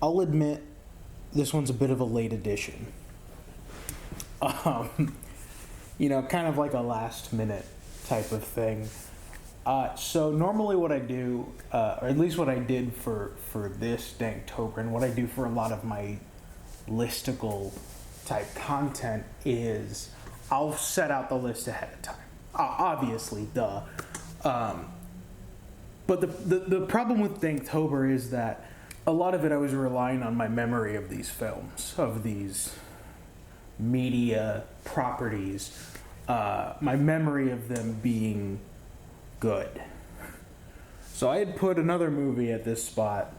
I'll admit this one's a bit of a late edition. Kind of like a last minute type of thing. So normally what I do, or at least what I did for this Danktober, and what I do for a lot of my listicle type content is I'll set out the list ahead of time. Obviously, duh. But the problem with Danktober is that a lot of it I was relying on my memory of these films, of these media properties, my memory of them being good. So I had put another movie at this spot,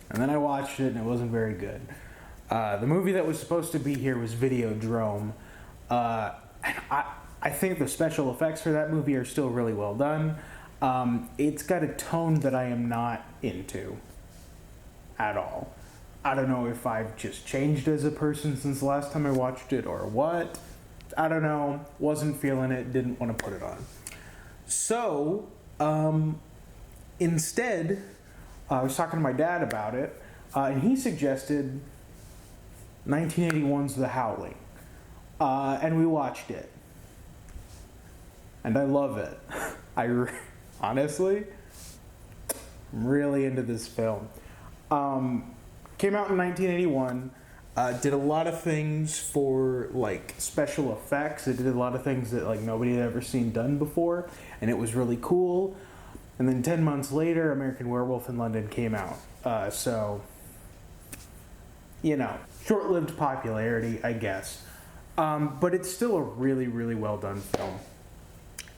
and then I watched it and it wasn't very good. The movie that was supposed to be here was Videodrome. And I think the special effects for that movie are still really well done. It's got a tone that I am not into at all. I don't know if I've just changed as a person since the last time I watched it or what. I don't know. Wasn't feeling it. Didn't want to put it on. So, instead, I was talking to my dad about it, and he suggested 1981's The Howling. And we watched it. And I love it. Honestly, I'm really into this film. Came out in 1981. Did a lot of things for like special effects. It did a lot of things that like nobody had ever seen done before, and it was really cool. And then 10 months later, American Werewolf in London came out. Short-lived popularity, I guess. But it's still a really, really well done film.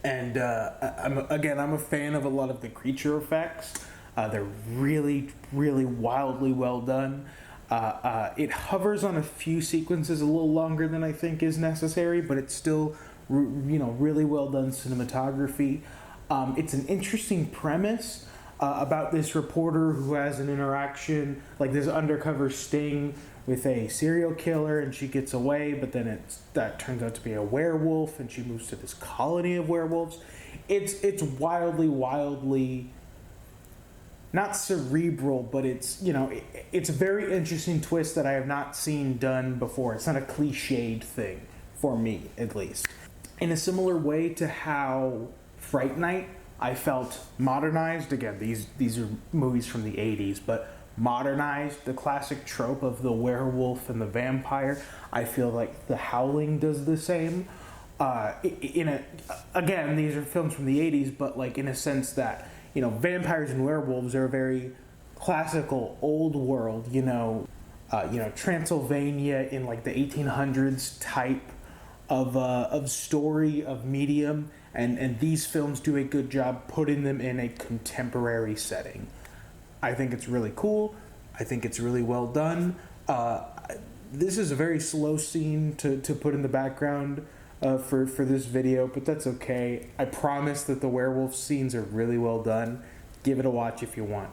And I'm a fan of a lot of the creature effects. They're really, really wildly well done. It hovers on a few sequences a little longer than I think is necessary, but it's still, really well done cinematography. It's an interesting premise about this reporter who has an interaction, like this undercover sting with a serial killer, and she gets away, but then that turns out to be a werewolf, and she moves to this colony of werewolves. It's wildly not cerebral, but it's a very interesting twist that I have not seen done before. It's not a cliched thing, for me at least. In a similar way to how Fright Night, I felt modernized. Again, these are movies from the 80s, but modernized the classic trope of the werewolf and the vampire. I feel like The Howling does the same. Again, these are films from the 80s, but like in a sense that, vampires and werewolves are a very classical old world, Transylvania in like the 1800s type of story, of medium, and these films do a good job putting them in a contemporary setting. I think it's really cool. I think it's really well done. This is a very slow scene to put in the background for this video, but that's okay. I promise that the werewolf scenes are really well done. Give it a watch if you want.